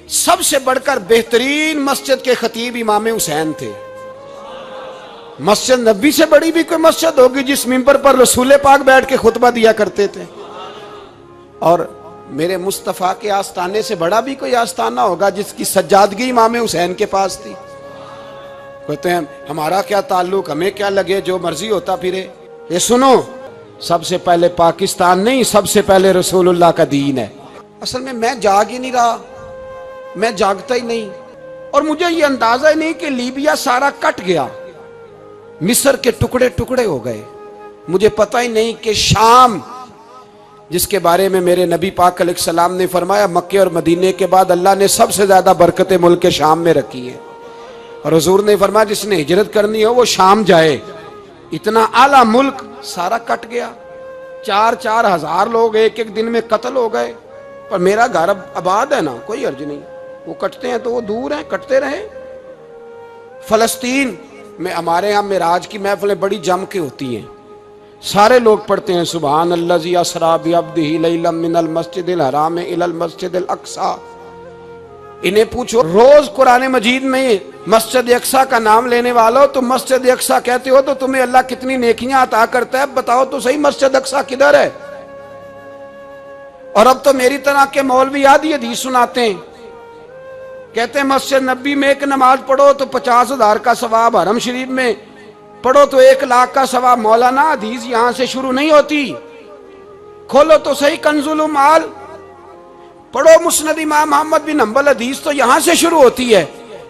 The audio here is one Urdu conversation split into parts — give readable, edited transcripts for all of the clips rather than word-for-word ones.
سب سے بڑھ کر بہترین مسجد کے خطیب امام حسین تھے۔ مسجد نبی سے بڑی بھی کوئی مسجد ہوگی جس ممبر پر رسول پاک بیٹھ کے خطبہ دیا کرتے تھے؟ اور میرے مصطفیٰ کے آستانے سے بڑا بھی کوئی آستانہ ہوگا جس کی سجادگی امام حسین کے پاس تھی؟ کہتے ہیں ہمارا کیا تعلق، ہمیں کیا لگے، جو مرضی ہوتا پھرے۔ یہ سنو، سب سے پہلے پاکستان نہیں، سب سے پہلے رسول اللہ کا دین ہے۔ اصل میں جاگ ہی نہیں رہا، میں جاگتا ہی نہیں، اور مجھے یہ اندازہ ہی نہیں کہ لیبیا سارا کٹ گیا، مصر کے ٹکڑے ٹکڑے ہو گئے۔ مجھے پتہ ہی نہیں کہ شام، جس کے بارے میں میرے نبی پاک علیہ السلام نے فرمایا مکے اور مدینے کے بعد اللہ نے سب سے زیادہ برکتیں ملک کے شام میں رکھی ہیں، اور حضور نے فرمایا جس نے ہجرت کرنی ہو وہ شام جائے۔ اتنا اعلیٰ ملک سارا کٹ گیا، 4-4 ہزار لوگ ایک ایک دن میں قتل ہو گئے۔ پر میرا گھر اب آباد ہے نا، کوئی حرج نہیں، وہ کٹتے ہیں تو وہ دور ہیں، کٹتے رہیں۔ فلسطین میں ہمارے ہاں معراج کی محفلیں بڑی جم کے ہوتی ہیں، سارے لوگ پڑھتے ہیں سبحان الذی اسریٰ بعبدہ لیلا من المسجد الحرام الی المسجد الاقصی۔ انہیں پوچھو روز قرآن مجید میں مسجد اقصی کا نام لینے والوں تو مسجد اقصی کہتے ہو تو تمہیں اللہ کتنی نیکیاں عطا کرتا ہے، بتاؤ تو صحیح مسجد اقصی کدھر ہے؟ اور اب تو میری طرح کے مولوی آدھی حدیث سناتے ہیں، کہتے ہیں مسجد نبی میں ایک نماز پڑھو تو 50,000 کا ثواب، حرم شریف میں پڑھو تو 1,00,000 کا ثواب۔ مولانا حدیث یہاں سے شروع نہیں ہوتی، کھولو تو صحیح کنز المال، پڑھو مسند امام محمد بن حنبل، حدیث تو یہاں سے شروع ہوتی ہے۔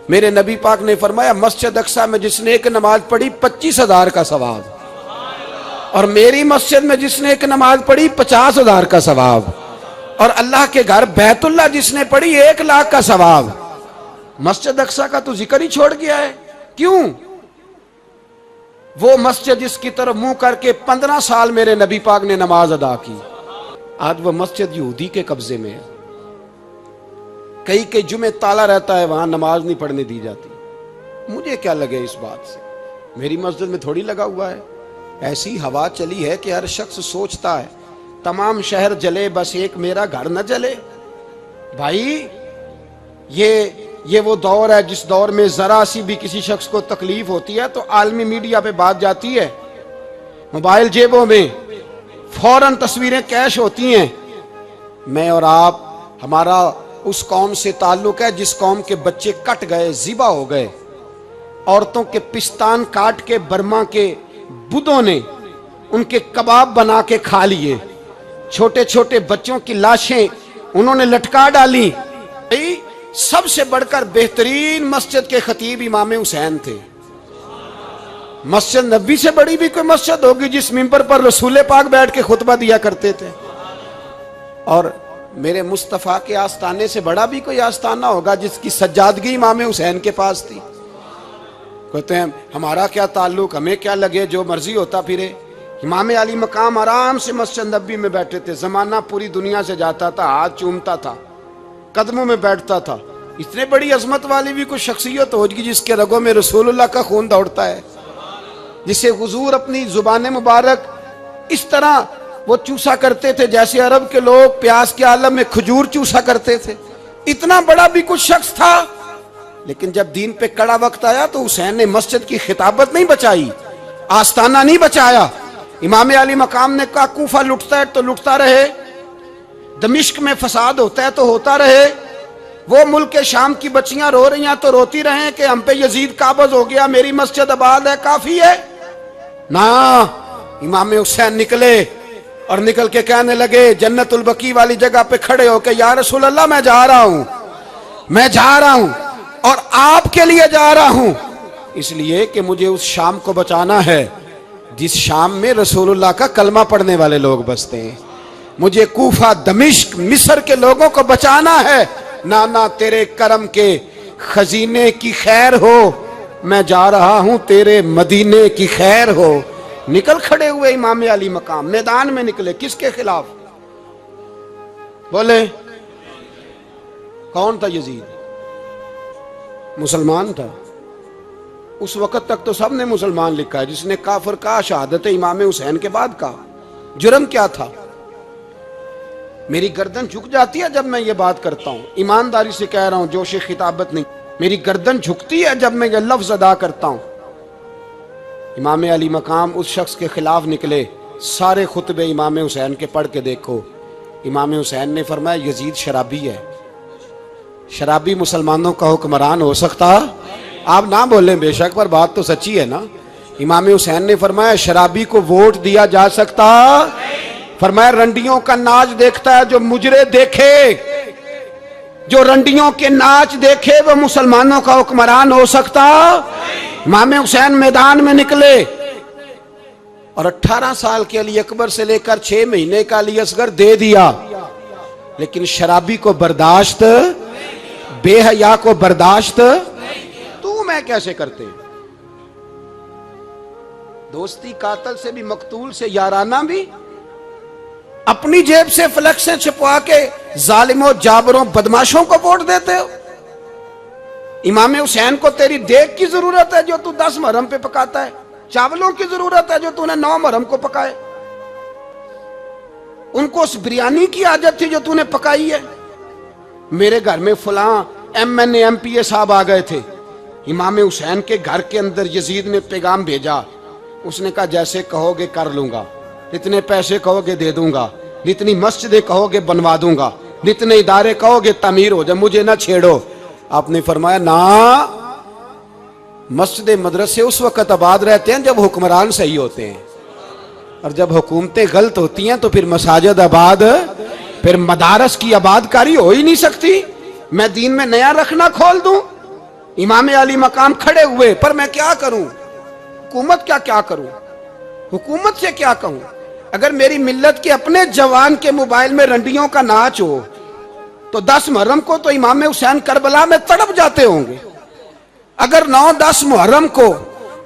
میرے نبی پاک نے فرمایا مسجد اقصی میں جس نے ایک نماز پڑھی 25,000 کا ثواب، اور میری مسجد میں جس نے ایک نماز پڑھی 50,000 کا ثواب، اور اللہ کے گھر بیت اللہ جس نے پڑھی 1,00,000 کا ثواب۔ مسجد اقصی کا تو ذکر ہی چھوڑ گیا ہے، کیوں؟ وہ مسجد جس کی طرف منہ کر کے 15 سال میرے نبی پاک نے نماز ادا کی، آج وہ مسجد یہودی کے قبضے میں ہے۔ کئی جمعے تالا رہتا ہے، وہاں نماز نہیں پڑھنے دی جاتی۔ مجھے کیا لگے اس بات سے، میری مسجد میں تھوڑی لگا ہوا ہے۔ ایسی ہوا چلی ہے کہ ہر شخص سوچتا ہے تمام شہر جلے بس ایک میرا گھر نہ جلے۔ بھائی یہ وہ دور ہے جس دور میں ذرا سی بھی کسی شخص کو تکلیف ہوتی ہے تو عالمی میڈیا پہ بات جاتی ہے، موبائل جیبوں میں فوراً تصویریں کیش ہوتی ہیں۔ میں اور آپ، ہمارا اس قوم سے تعلق ہے جس قوم کے بچے کٹ گئے، ذبح ہو گئے، عورتوں کے پستان کاٹ کے برما کے بدھوں نے ان کے کباب بنا کے کھا لیے، چھوٹے چھوٹے بچوں کی لاشیں انہوں نے لٹکا ڈالی۔ سب سے بڑھ کر بہترین مسجد کے خطیب امام حسین تھے۔ مسجد نبی سے بڑی بھی کوئی مسجد ہوگی جس ممبر پر رسول پاک بیٹھ کے خطبہ دیا کرتے تھے؟ اور میرے مصطفیٰ کے آستانے سے بڑا بھی کوئی آستانہ ہوگا جس کی سجادگی امام حسین کے پاس تھی؟ کہتے ہیں ہمارا کیا تعلق، ہمیں کیا لگے، جو مرضی ہوتا پھرے۔ امام علی مقام آرام سے مسجد نبی میں بیٹھے تھے، زمانہ پوری دنیا سے جاتا تھا، ہاتھ چومتا تھا، قدموں میں بیٹھتا تھا۔ اتنے بڑی عظمت والی بھی کوئی شخصیت ہوگی جس کے رگوں میں رسول اللہ کا خون دوڑتا ہے، جسے حضور اپنی زبان مبارک اس طرح وہ چوسا کرتے تھے جیسے عرب کے لوگ پیاس کے عالم میں کھجور چوسا کرتے تھے۔ اتنا بڑا بھی کچھ شخص تھا، لیکن جب دین پہ کڑا وقت آیا تو حسین نے مسجد کی خطابت نہیں بچائی، آستانہ نہیں بچایا۔ امام علی مقام نے کہا کوفہ لٹتا ہے تو لٹتا رہے، دمشق میں فساد ہوتا ہے تو ہوتا رہے، وہ ملک شام کی بچیاں رو رہی ہیں تو روتی رہیں کہ ہم پہ یزید قابض ہو گیا، میری مسجد آباد ہے، کافی ہے نا۔ امام حسین نکلے اور نکل کے کہنے لگے جنت البقیع والی جگہ پہ کھڑے ہو کے یا رسول اللہ میں جا رہا ہوں اور آپ کے لیے جا رہا ہوں، اس لیے کہ مجھے اس شام کو بچانا ہے جس شام میں رسول اللہ کا کلمہ پڑھنے والے لوگ بستے ہیں۔ مجھے کوفہ، دمشق، مصر کے لوگوں کو بچانا ہے۔ نانا تیرے کرم کے خزینے کی خیر ہو، میں جا رہا ہوں تیرے مدینے کی خیر ہو۔ نکل کھڑے ہوئے امام علی مقام، میدان میں نکلے، کس کے خلاف؟ بولے کون تھا یزید؟ مسلمان تھا۔ اس وقت تک تو سب نے مسلمان لکھا ہے، جس نے کافر کہا شہادت امام حسین کے بعد کہا۔ جرم کیا تھا؟ میری گردن جھک جاتی ہے جب میں یہ بات کرتا ہوں، ایمانداری سے کہہ رہا ہوں، جوش خطابت نہیں، میری گردن جھکتی ہے جب میں یہ لفظ ادا کرتا ہوں۔ امام علی مقام اس شخص کے خلاف نکلے، سارے خطبے امام حسین کے پڑھ کے دیکھو، امام حسین نے فرمایا یزید شرابی ہے۔ شرابی مسلمانوں کا حکمران ہو سکتا؟ آپ نہ بولیں بے شک، پر بات تو سچی ہے نا۔ امام حسین نے فرمایا شرابی کو ووٹ دیا جا سکتا؟ فرمایا رنڈیوں کا ناچ دیکھتا ہے جو مجرے دیکھے، جو رنڈیوں کے ناچ دیکھے وہ مسلمانوں کا حکمران ہو سکتا؟ امام حسین میدان میں نکلے اور 18 سال کے علی اکبر سے لے کر 6 مہینے کا علی اصغر دے دیا، لیکن شرابی کو برداشت، بے حیا کو برداشت تو میں کیسے کرتے؟ دوستی قاتل سے بھی، مقتول سے یارانہ بھی، اپنی جیب سے فلیکسیں چھپوا کے ظالموں جابروں بدماشوں کو ووٹ دیتے ہو۔ امام حسین کو تیری دیگ کی ضرورت ہے جو تو 10 محرم پہ پکاتا ہے، چاولوں کی ضرورت ہے جو تو نے 9 محرم کو پکائے، ان کو اس بریانی کی عادت تھی جو تو نے پکائی ہے۔ میرے گھر میں فلاں M N A M P A صاحب آ گئے تھے، امام حسین کے گھر کے اندر یزید نے پیغام بھیجا، اس نے کہا جیسے کہو گے کر لوں گا، جتنے پیسے کہو گے دے دوں گا، جتنی مسجدیں کہو گے بنوا دوں گا، جتنے ادارے کہو گے تعمیر ہو جائے، مجھے نہ چھیڑو۔ آپ نے فرمایا نا، مسجد مدرسے اس وقت آباد رہتے ہیں جب حکمران صحیح ہوتے ہیں، اور جب حکومتیں غلط ہوتی ہیں تو پھر مساجد آباد، پھر مدارس کی آباد کاری ہو ہی نہیں سکتی۔ میں دین میں نیا رکھنا کھول دوں؟ امام علی مقام کھڑے ہوئے، پر میں کیا کروں؟ حکومت کیا کروں؟ حکومت سے کیا کہوں؟ اگر میری ملت کے اپنے جوان کے موبائل میں رنڈیوں کا ناچ ہو تو 10 محرم کو تو امام حسین کربلا میں تڑپ جاتے ہوں گے۔ اگر 9-10 محرم کو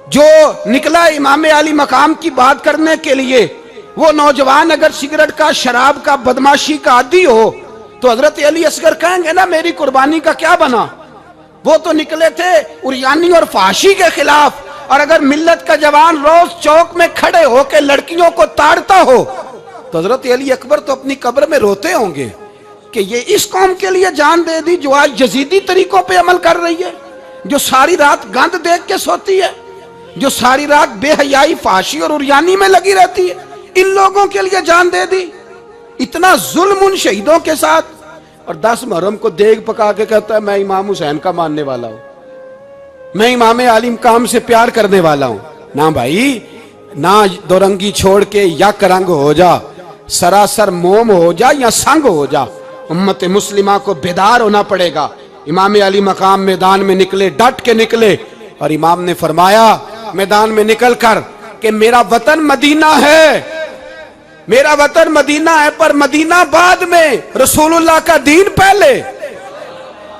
جو نکلا امام علی مقام کی بات کرنے کے لیے، وہ نوجوان اگر سگریٹ کا، شراب کا، بدماشی کا عادی ہو تو حضرت علی اصغر کہیں گے نا میری قربانی کا کیا بنا؟ وہ تو نکلے تھے عریانی اور فحاشی کے خلاف، اور اگر ملت کا جوان روز چوک میں کھڑے ہو کے لڑکیوں کو تاڑتا ہو تو حضرت علی اکبر تو اپنی قبر میں روتے ہوں گے کہ یہ اس قوم کے لیے جان دے دی جو آج یزیدی طریقوں پہ عمل کر رہی ہے، جو ساری رات گند دیکھ کے سوتی ہے، جو ساری رات بے حیائی، فحاشی اور عریانی میں لگی رہتی ہے، ان لوگوں کے لیے جان دے دی۔ اتنا ظلم ان شہیدوں کے ساتھ، اور 10 محرم کو دیگ پکا کے کہتا ہے میں امام حسین کا ماننے والا ہوں، میں امام علی مقام سے پیار کرنے والا ہوں۔ نہ بھائی، نہ دو رنگی چھوڑ کے یک رنگ ہو جا، سراسر موم ہو جا یا سنگ ہو جا، امت مسلمہ کو بیدار ہونا پڑے گا۔ امام علی مقام میدان میں نکلے، ڈٹ کے نکلے، اور امام نے فرمایا میدان میں نکل کر کہ میرا وطن مدینہ ہے، میرا وطن مدینہ ہے، پر مدینہ بعد میں، رسول اللہ کا دین پہلے۔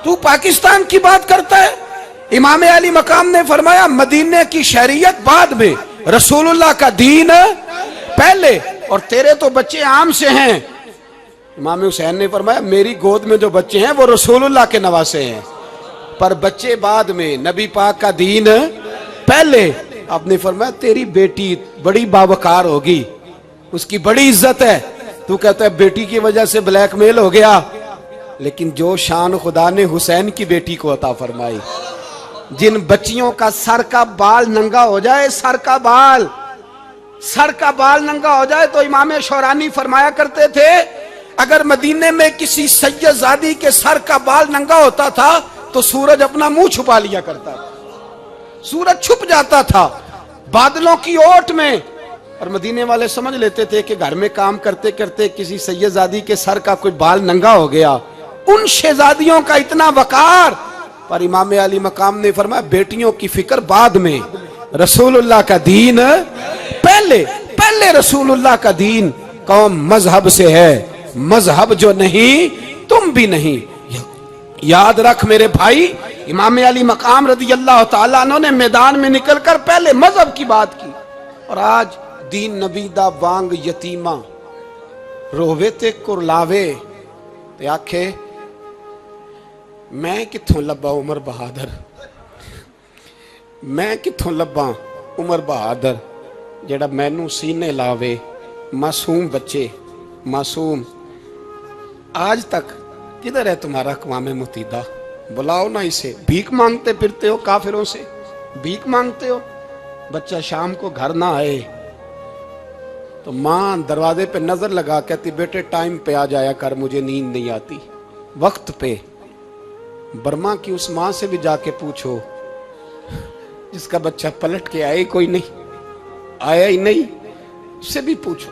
تو پاکستان کی بات کرتا ہے؟ امام علی مقام نے فرمایا مدینے کی شریعت بعد میں، رسول اللہ کا دین پہلے، اور تیرے تو بچے عام سے ہیں۔ امام حسین نے فرمایا میری گود میں جو بچے ہیں وہ رسول اللہ کے نواسے ہیں، پر بچے بعد میں، نبی پاک کا دین پہلے۔ آپ نے فرمایا تیری بیٹی بڑی باوقار ہوگی، اس کی بڑی عزت ہے، تو کہتا ہے بیٹی کی وجہ سے بلیک میل ہو گیا، لیکن جو شان خدا نے حسین کی بیٹی کو عطا فرمائی، جن بچیوں کا سر کا بال ننگا ہو جائے، سر کا بال ننگا ہو جائے، تو امام شورانی فرمایا کرتے تھے اگر مدینے میں کسی سید زادی کے سر کا بال ننگا ہوتا تھا تو سورج اپنا منہ چھپا لیا کرتا تھا، سورج چھپ جاتا تھا بادلوں کی اوٹ میں، اور مدینے والے سمجھ لیتے تھے کہ گھر میں کام کرتے کرتے کسی سید زادی کے سر کا کوئی بال ننگا ہو گیا۔ ان شہزادیوں کا اتنا وقار، پر امام علی مقام نے فرمایا بیٹیوں کی فکر بعد میں، رسول اللہ کا دین پہلے رسول اللہ کا دین۔ قوم مذہب سے ہے، مذہب جو نہیں تم بھی نہیں۔ یاد رکھ میرے بھائی، امام علی مقام رضی اللہ تعالیٰ عنہ نے میدان میں نکل کر پہلے مذہب کی بات کی، اور آج دین نبی دا وانگ یتیمہ رووے تے کرلاوے تے آکھے میں کتھوں لبا عمر بہادر، میں کتھوں لبا عمر بہادر جڑا مینوں سینے لاوے، معصوم بچے، معصوم آج تک کدھر ہے تمہارا اقوام متحدہ؟ بلاؤ نا اسے. بھیک مانگتے پھرتے ہو کافروں سے, بھیک مانگتے ہو. بچہ شام کو گھر نہ آئے تو ماں دروازے پہ نظر لگا کہتی بیٹے ٹائم پہ آ جایا کر, مجھے نیند نہیں آتی. وقت پہ. برما کی اس ماں سے بھی جا کے پوچھو جس کا بچہ پلٹ کے آیا ہی کوئی نہیں, آیا ہی نہیں, اس سے بھی پوچھو.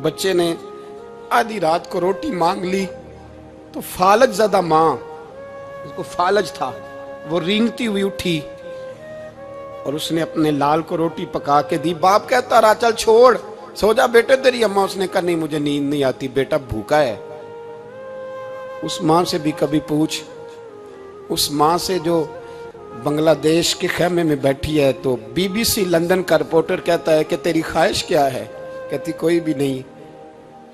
بچے نے آدھی رات کو روٹی مانگ لی تو فالج زدہ ماں, اس کو فالج تھا, وہ رینگتی ہوئی اٹھی اور اس نے اپنے لال کو روٹی پکا کے دی. باپ کہتا رہا چل چھوڑ, سو جا بیٹے تیری اماں. اس نے کہا نہیں مجھے نیند نہیں آتی, بیٹا بھوکا ہے. اس ماں سے بھی کبھی پوچھ, اس ماں سے جو بنگلہ دیش کے خیمے میں بیٹھی ہے تو بی بی سی لندن کا رپورٹر کہتا ہے کہ تیری خواہش کیا ہے؟ کہتی کوئی بھی نہیں,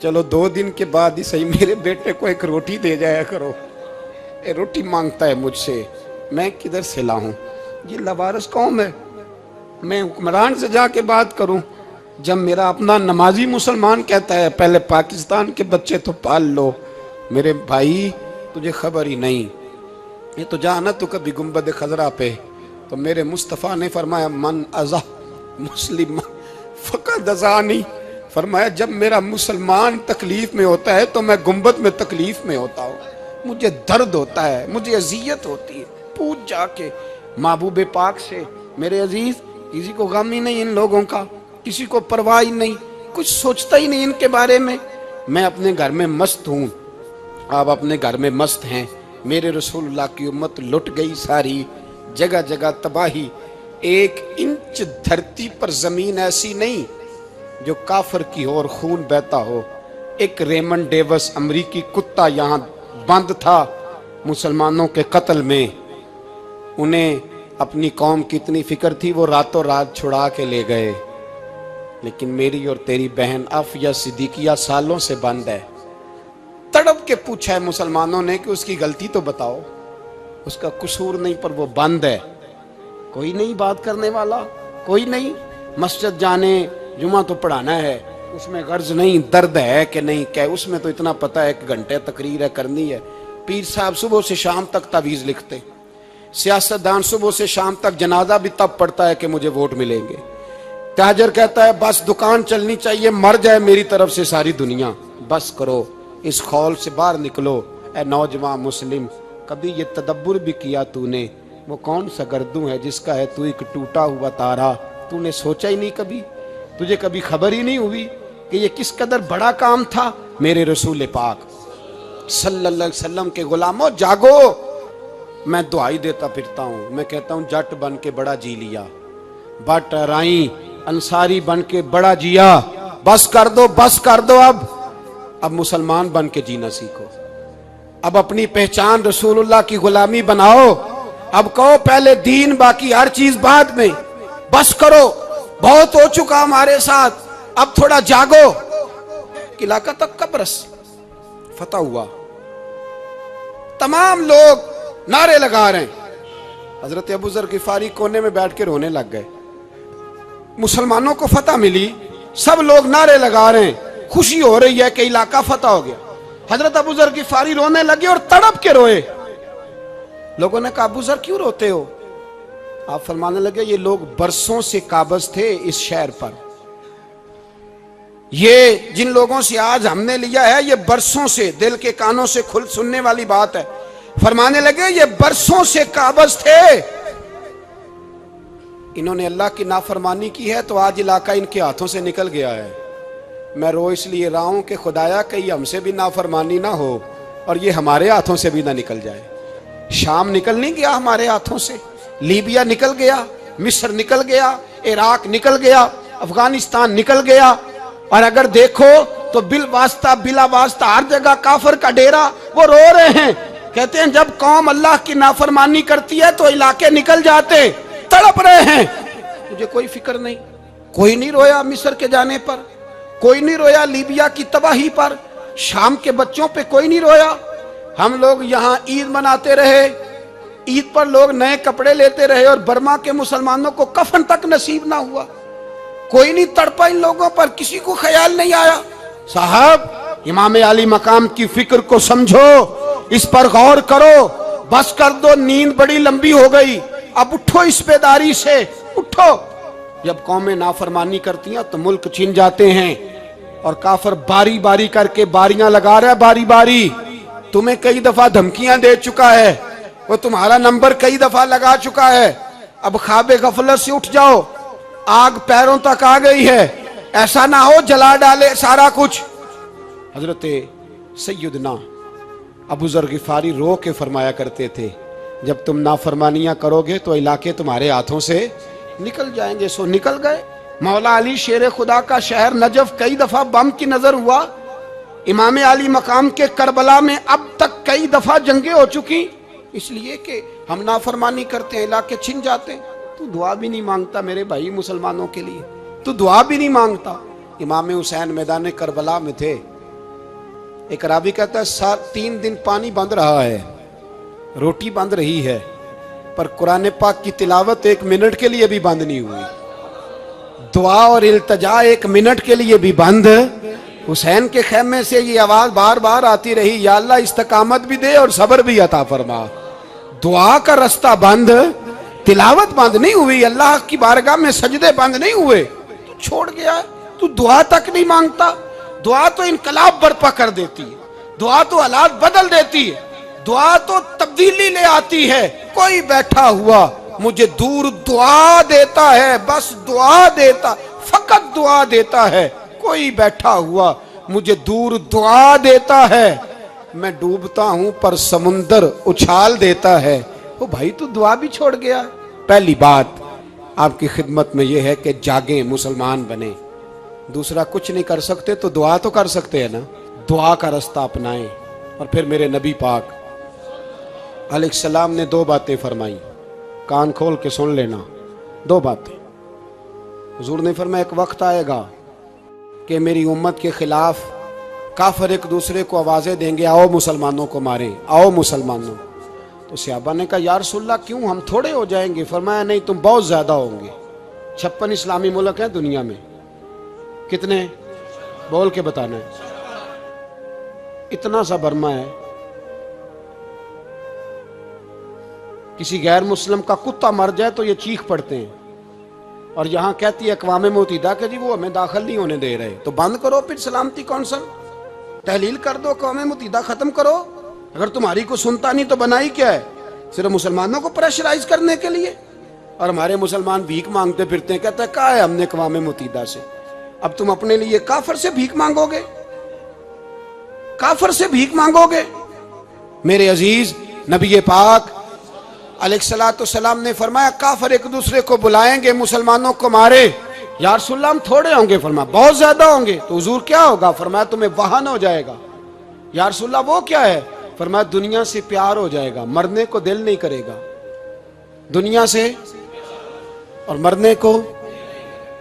چلو 2 دن کے بعد ہی صحیح میرے بیٹے کو ایک روٹی دے جایا کرو, روٹی مانگتا ہے مجھ سے, میں کدھر سے لاؤں؟ یہ لوارث قوم ہے. میں حکمران سے جا کے بات کروں جب میرا اپنا نمازی مسلمان کہتا ہے پہلے پاکستان کے بچے تو پال لو؟ میرے بھائی تجھے خبر ہی نہیں. یہ تو جانا تو کبھی گنبد خضرا پہ, تو میرے مصطفیٰ نے فرمایا من ازا مسلم فقد ازانی. فرمایا جب میرا مسلمان تکلیف میں ہوتا ہے تو میں گنبد میں تکلیف میں ہوتا ہوں, مجھے درد ہوتا ہے, مجھے اذیت ہوتی ہے. پوچھ جا کے محبوب پاک سے. میرے عزیز کسی کو غم ہی نہیں ان لوگوں کا, کسی کو پرواہ ہی نہیں, کچھ سوچتا ہی نہیں ان کے بارے میں. میں اپنے گھر میں مست ہوں, آپ اپنے گھر میں مست ہیں. میرے رسول اللہ کی امت لٹ گئی ساری, جگہ جگہ تباہی. 1 انچ دھرتی پر زمین ایسی نہیں جو کافر کی ہو اور خون بہتا ہو. ایک ریمن ڈیوس امریکی کتا یہاں بند تھا مسلمانوں کے قتل میں, انہیں اپنی قوم کی اتنی فکر تھی وہ راتوں رات چھڑا کے لے گئے. لیکن میری اور تیری بہن عافیہ صدیقیہ سالوں سے بند ہے. تڑپ کے پوچھا ہے مسلمانوں نے کہ اس کی غلطی تو بتاؤ, اس کا قصور نہیں پر وہ بند ہے. کوئی نہیں بات کرنے والا, کوئی نہیں. مسجد جانے, جمعہ تو پڑھانا ہے, اس میں غرض نہیں درد ہے کہ نہیں کہ اس میں تو اتنا پتہ ہے 1 گھنٹے تقریر ہے کرنی ہے. پیر صاحب صبح سے شام تک تعویذ لکھتے, سیاستدان صبح سے شام تک جنازہ بھی تب پڑتا ہے کہ مجھے ووٹ ملیں گے. تاجر کہتا ہے بس دکان چلنی چاہیے, مر جائے میری طرف سے ساری دنیا. بس کرو, اس خول سے باہر نکلو. اے نوجوان مسلم, کبھی یہ تدبر بھی کیا تو نے وہ کون سا گردوں ہے جس کا ہے تو ایک ٹوٹا ہوا تارا؟ تو نے سوچا ہی نہیں کبھی, تجھے کبھی خبر ہی نہیں ہوئی کہ یہ کس قدر بڑا کام تھا؟ میرے رسول پاک صلی اللہ علیہ وسلم کے غلاموں جاگو. میں دعائی دیتا پھرتا ہوں, میں کہتا ہوں جٹ بن کے بڑا جی لیا, بٹ رائیں انصاری بن کے بڑا جیا. بس کر دو, بس کر دو. اب مسلمان بن کے جینا سیکھو. اب اپنی پہچان رسول اللہ کی غلامی بناؤ. اب کہو پہلے دین باقی ہر چیز بعد میں. بس کرو, بہت ہو چکا ہمارے ساتھ, اب تھوڑا جاگو. علاقہ تک قبرص فتح ہوا, تمام لوگ نعرے لگا رہے ہیں. حضرت ابو ذر غفاری کونے میں بیٹھ کے رونے لگ گئے. مسلمانوں کو فتح ملی, سب لوگ نعرے لگا رہے ہیں, خوشی ہو رہی ہے کہ علاقہ فتح ہو گیا. حضرت ابو ذر غفاری رونے لگے اور تڑپ کے روئے. لوگوں نے کہا ابو ذر کیوں روتے ہو؟ آپ فرمانے لگے یہ لوگ برسوں سے قابض تھے اس شہر پر, یہ جن لوگوں سے آج ہم نے لیا ہے یہ برسوں سے, دل کے کانوں سے کھل سننے والی بات ہے. فرمانے لگے یہ برسوں سے قابض تھے, انہوں نے اللہ کی نافرمانی کی ہے تو آج علاقہ ان کے ہاتھوں سے نکل گیا ہے. میں رو اس لیے رہا ہوں کہ خدایا کہیں ہم سے بھی نافرمانی نہ ہو اور یہ ہمارے ہاتھوں سے بھی نہ نکل جائے. شام نکل نہیں گیا ہمارے ہاتھوں سے, لیبیا نکل گیا, مصر نکل گیا, عراق نکل گیا, افغانستان نکل گیا. اور اگر دیکھو تو بلا واسطہ ہر جگہ کافر کا ڈیرا. وہ رو رہے ہیں, کہتے ہیں جب قوم اللہ کی نافرمانی کرتی ہے تو علاقے نکل جاتے, تڑپ رہے ہیں. مجھے کوئی فکر نہیں, کوئی نہیں رویا مصر کے جانے پر, کوئی نہیں رویا لیبیا کی تباہی پر, شام کے بچوں پہ کوئی نہیں رویا. ہم لوگ یہاں عید مناتے رہے, عید پر لوگ نئے کپڑے لیتے رہے اور برما کے مسلمانوں کو کفن تک نصیب نہ ہوا. کوئی نہیں تڑپا ان لوگوں پر, کسی کو خیال نہیں آیا. صاحب امام علی مقام کی فکر کو سمجھو، اس پر غور کرو، بس کر دو، نیند بڑی لمبی ہو گئی، اب اٹھو اس بیداری سے، اٹھو۔ جب قومیں نافرمانی کرتی ہیں تو ملک چھن جاتے ہیں، اور کافر باری باری کر کے باریاں لگا رہا ہے، باری باری تمہیں کئی دفعہ دھمکیاں دے چکا ہے، وہ تمہارا نمبر کئی دفعہ لگا چکا ہے، اب خواب غفلت سے اٹھ جاؤ، آگ پیروں تک آ گئی ہے، ایسا نہ ہو جلا ڈالے سارا کچھ۔ حضرت سیدنا ابو ذر غفاری رو کے فرمایا کرتے تھے، جب تم نافرمانیاں کرو گے تو علاقے تمہارے ہاتھوں سے نکل جائیں گے، سو نکل گئے۔ مولا علی شیر خدا کا شہر نجف کئی دفعہ بم کی نظر ہوا، امام علی مقام کے کربلا میں اب تک کئی دفعہ جنگیں ہو چکی، اس لیے کہ ہم نافرمانی کرتے ہیں، علاقے چھن جاتے ہیں۔ تو دعا بھی نہیں مانگتا میرے بھائی مسلمانوں کے لیے، تو دعا بھی نہیں مانگتا۔ امام حسین میدان کربلا میں تھے، ایک راوی کہتا ہے 3 دن پانی بند رہا ہے، روٹی بند رہی ہے، پر قرآن پاک کی تلاوت 1 منٹ کے لیے بھی بند نہیں ہوئی، دعا اور التجا 1 منٹ کے لیے بھی بند۔ حسین کے خیمے سے یہ آواز بار بار آتی رہی، یا اللہ استقامت بھی دے اور صبر بھی عطا فرما۔ دعا کا رستہ بند، تلاوت بند نہیں ہوئی، اللہ کی بارگاہ میں سجدے بند نہیں ہوئے، تو چھوڑ گیا ہے، تو دعا تک نہیں مانگتا۔ دعا تو انقلاب برپا کر دیتی ہے، دعا تو حالات بدل دیتی ہے، دعا تو تبدیلی لے آتی ہے۔ کوئی بیٹھا ہوا مجھے دور دعا دیتا ہے، بس دعا دیتا، فقط دعا دیتا ہے۔ کوئی بیٹھا ہوا مجھے دور دعا دیتا ہے، میں ڈوبتا ہوں پر سمندر اچھال دیتا ہے۔ وہ بھائی تو دعا بھی چھوڑ گیا۔ پہلی بات آپ کی خدمت میں یہ ہے کہ جاگیں، مسلمان بنیں۔ دوسرا کچھ نہیں کر سکتے تو دعا تو کر سکتے ہیں نا، دعا کا رستہ اپنائیں۔ اور پھر میرے نبی پاک علیہ السلام نے 2 باتیں فرمائی، کان کھول کے سن لینا، 2 باتیں۔ حضور نے فرمایا ایک وقت آئے گا کہ میری امت کے خلاف کافر ایک دوسرے کو آوازیں دیں گے، آؤ مسلمانوں کو ماریں، آؤ مسلمانوں۔ تو صحابہ نے کہا یا رسول اللہ کیوں، ہم تھوڑے ہو جائیں گے؟ فرمایا نہیں، تم بہت زیادہ ہوں گے۔ 56 اسلامی ملک ہیں دنیا میں، کتنے بول کے بتانا ہے؟ اتنا سا برما ہے، کسی غیر مسلم کا کتا مر جائے تو یہ چیخ پڑتے ہیں، اور یہاں کہتی ہے اقوام متحدہ کہ جی وہ ہمیں داخل نہیں ہونے دے رہے، تو بند کرو پھر سلامتی کونسل، تحلیل کر دو، اقوام متحدہ ختم کرو۔ اگر تمہاری کو سنتا نہیں تو بنائی کیا ہے؟ صرف مسلمانوں کو پریشرائز کرنے کے لیے۔ اور ہمارے مسلمان بھیک مانگتے پھرتے ہیں، کہتا ہے کہا ہے ہم نے اقوام متحدہ سے۔ اب تم اپنے لیے کافر سے بھیک مانگو گے، کافر سے بھیک مانگو گے؟ میرے عزیز نبی پاک علیہ الصلوۃ والسلام نے فرمایا کافر ایک دوسرے کو بلائیں گے مسلمانوں کو مارے۔ یا رسول اللہ ہم تھوڑے ہوں گے، فرمایا بہت زیادہ ہوں گے۔ تو حضور کیا ہوگا؟ فرمایا تمہیں وہن ہو جائے گا۔ یا رسول اللہ وہ کیا ہے؟ فرمایا دنیا سے پیار ہو جائے گا، مرنے کو دل نہیں کرے گا، دنیا سے اور مرنے کو۔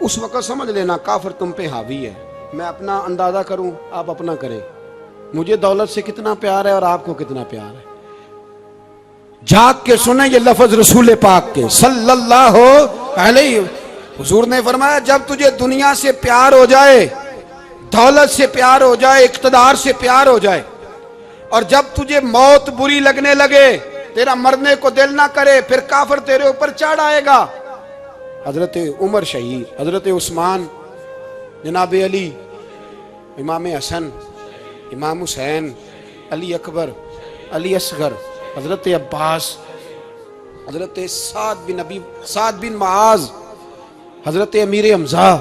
اس وقت سمجھ لینا کافر تم پہ حاوی ہے۔ میں اپنا اندازہ کروں، آپ اپنا کریں، مجھے دولت سے کتنا پیار ہے اور آپ کو کتنا پیار ہے۔ جھاگ کے سنیں یہ لفظ رسول پاک کے صلی اللہ علیہ۔ حضور نے فرمایا جب تجھے دنیا سے پیار ہو جائے، دولت سے پیار ہو جائے، اقتدار سے پیار ہو جائے، اور جب تجھے موت بری لگنے لگے، تیرا مرنے کو دل نہ کرے، پھر کافر تیرے اوپر چڑھ آئے گا۔ حضرت عمر شہید، حضرت عثمان، جناب علی، امام حسن، امام حسین، علی اکبر، علی اصغر، حضرت عباس، حضرت سعد بن معاذ، حضرت امیر حمزہ،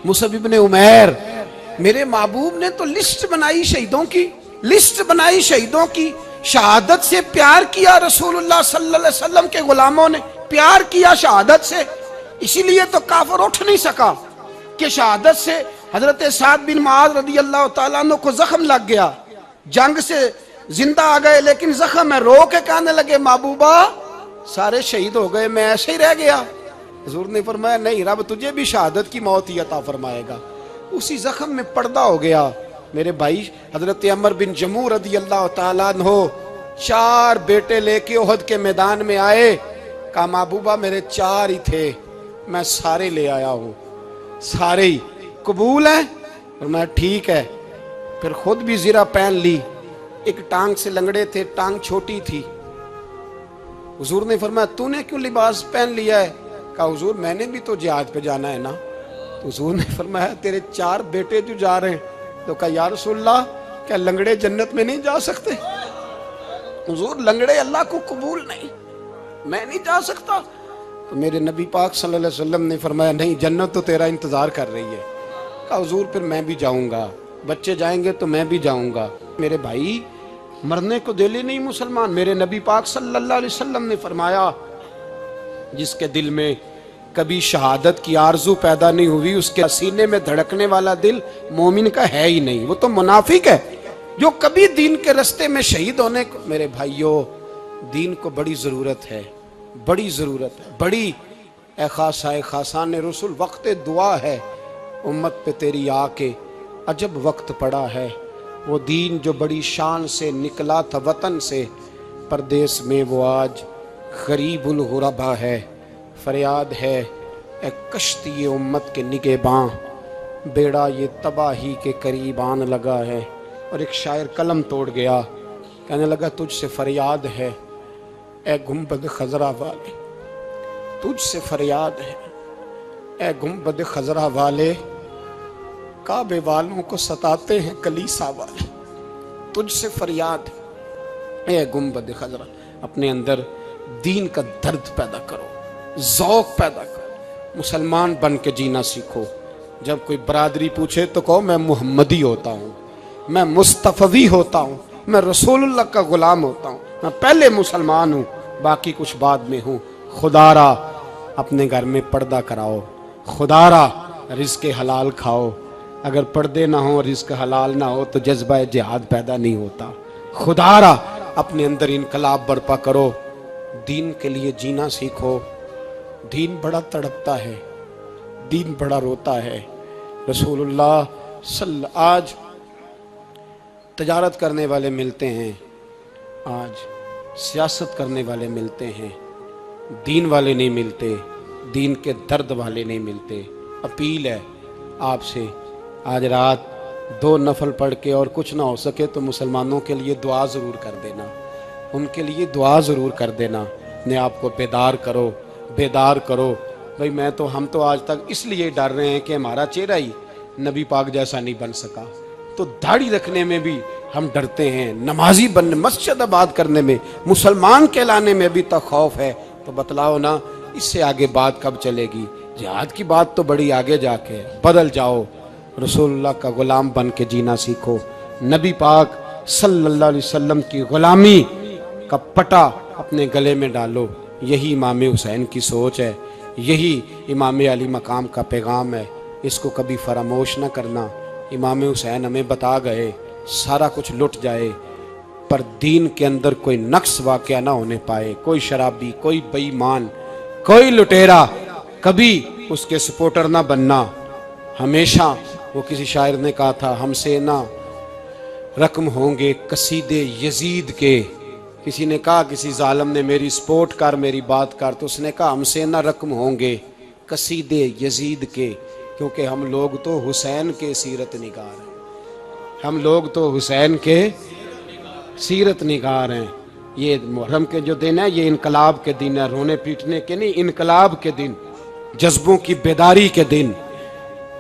مصعب بن عمیر۔ میرے محبوب نے تو لسٹ بنائی شہیدوں کی، لسٹ بنائی شہیدوں کی۔ شہادت سے پیار کیا رسول اللہ صلی اللہ علیہ وسلم کے غلاموں نے، پیار کیا شہادت سے، اسی لیے تو کافر اٹھ نہیں سکا کہ شہادت سے حضرت سعد بن معاذ رضی اللہ تعالیٰ عنہ کو زخم لگ گیا، جنگ سے زندہ آ گئے لیکن زخم ہے، رو کے کہنے لگے محبوبہ سارے شہید ہو گئے، میں ایسے ہی رہ گیا۔ حضور نے فرمایا نہیں، رب تجھے بھی شہادت کی موت ہی عطا فرمائے گا۔ اسی زخم میں پردہ ہو گیا۔ میرے بھائی حضرت عمر بن جموح رضی اللہ تعالیٰ عنہ 4 بیٹے لے کے احد کے میدان میں آئے، کہا محبوبہ میرے 4 ہی تھے، میں سارے لے آیا ہوں، سارے ہی قبول ہیں؟ فرمایا ٹھیک ہے، پھر خود بھی زرہ پہن لی. ایک ٹانگ سے لنگڑے تھے, ٹانگ چھوٹی تھی. حضور نے فرمایا تو نے کیوں لباس پہن لیا ہے؟ کہا حضور میں نے بھی تو جہاد پہ جانا ہے نا. تو حضور نے فرمایا تیرے 4 بیٹے جو جا رہے ہیں. تو کہا یا رسول اللہ کیا لنگڑے جنت میں نہیں جا سکتے؟ حضور لنگڑے اللہ کو قبول نہیں, میں نہیں جا سکتا. تو میرے نبی پاک صلی اللہ علیہ وسلم نے فرمایا نہیں, جنت تو تیرا انتظار کر رہی ہے. کہا حضور پھر میں بھی جاؤں گا, بچے جائیں گے تو میں بھی جاؤں گا. میرے بھائی مرنے کو دل ہی نہیں مسلمان. میرے نبی پاک صلی اللہ علیہ وسلم نے فرمایا جس کے دل میں کبھی شہادت کی آرزو پیدا نہیں ہوئی, اس کے سینے میں دھڑکنے والا دل مومن کا ہے ہی نہیں, وہ تو منافق ہے. جو کبھی دین کے رستے میں شہید ہونے کو, میرے بھائیوں دین کو بڑی ضرورت ہے, بڑی ضرورت ہے, بڑی. اے خاصائے خاصان رسول وقت دعا ہے, امت پہ تیری آ کے عجب وقت پڑا ہے. وہ دین جو بڑی شان سے نکلا تھا وطن سے, پردیس میں وہ آج غریب الغربا ہے. فریاد ہے اے کشتی امت کے نگہباں, بیڑا یہ تباہی کے قریب آن لگا ہے. اور ایک شاعر قلم توڑ گیا, کہنے لگا تجھ سے فریاد ہے اے گنبد خضرا والے, تجھ سے فریاد ہے اے گنبد خضرا والے, کعبے والوں کو ستاتے ہیں کلیسا والے. تجھ سے فریاد ہے اے گنبد خضرا. اپنے اندر دین کا درد پیدا کرو, ذوق پیدا کرو, مسلمان بن کے جینا سیکھو. جب کوئی برادری پوچھے تو کہو میں محمدی ہوتا ہوں, میں مصطفی ہوتا ہوں, میں رسول اللہ کا غلام ہوتا ہوں, میں پہلے مسلمان ہوں باقی کچھ بعد میں ہوں. خدا را اپنے گھر میں پردہ کراؤ, خدا را رزق حلال کھاؤ. اگر پردے نہ ہوں, رزق حلال نہ ہو تو جذبہ جہاد پیدا نہیں ہوتا. خدا را اپنے اندر انقلاب برپا کرو, دین کے لیے جینا سیکھو. دین بڑا تڑپتا ہے, دین بڑا روتا ہے. رسول اللہ آج تجارت کرنے والے ملتے ہیں, آج سیاست کرنے والے ملتے ہیں, دین والے نہیں ملتے, دین کے درد والے نہیں ملتے. اپیل ہے آپ سے, آج رات 2 نفل پڑھ کے اور کچھ نہ ہو سکے تو مسلمانوں کے لیے دعا ضرور کر دینا, ان کے لیے دعا ضرور کر دینا. اپنے آپ کو بیدار کرو, بیدار کرو. بھئی ہم تو آج تک اس لیے ڈر رہے ہیں کہ ہمارا چہرہ ہی نبی پاک جیسا نہیں بن سکا, تو داڑھی رکھنے میں بھی ہم ڈرتے ہیں, نمازی بننے, مسجد آباد کرنے میں, مسلمان کہلانے میں بھی تک خوف ہے. تو بتلاؤ نا اس سے آگے بات کب چلے گی؟ جہاد کی بات تو بڑی آگے جا کے. بدل جاؤ, رسول اللہ کا غلام بن کے جینا سیکھو. نبی پاک صلی اللہ علیہ وسلم کی غلامی کا پٹا اپنے گلے میں ڈالو. یہی امام حسین کی سوچ ہے, یہی امام علی مقام کا پیغام ہے. اس کو کبھی فراموش نہ کرنا. امام حسین ہمیں بتا گئے سارا کچھ لٹ جائے پر دین کے اندر کوئی نقص واقعہ نہ ہونے پائے. کوئی شرابی, کوئی بے ایمان, کوئی لٹیرا کبھی اس کے سپورٹر نہ بننا. ہمیشہ وہ کسی شاعر نے کہا تھا ہم سے نہ رقم ہوں گے قصیدے یزید کے. کسی نے کہا کسی ظالم نے میری سپورٹ کر, میری بات کر, تو اس نے کہا ہم سے نہ رقم ہوں گے قصیدے یزید کے, کیونکہ ہم لوگ تو حسین کے سیرت نگار ہیں. ہم لوگ تو حسین کے سیرت نگار ہیں. یہ محرم کے جو دن ہے یہ انقلاب کے دن ہے, رونے پیٹنے کے نہیں, انقلاب کے دن, جذبوں کی بیداری کے دن,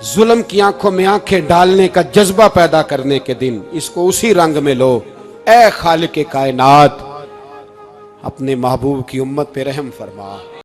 ظلم کی آنکھوں میں آنکھیں ڈالنے کا جذبہ پیدا کرنے کے دن. اس کو اسی رنگ میں لو. اے خالق کائنات اپنے محبوب کی امت پہ رحم فرما.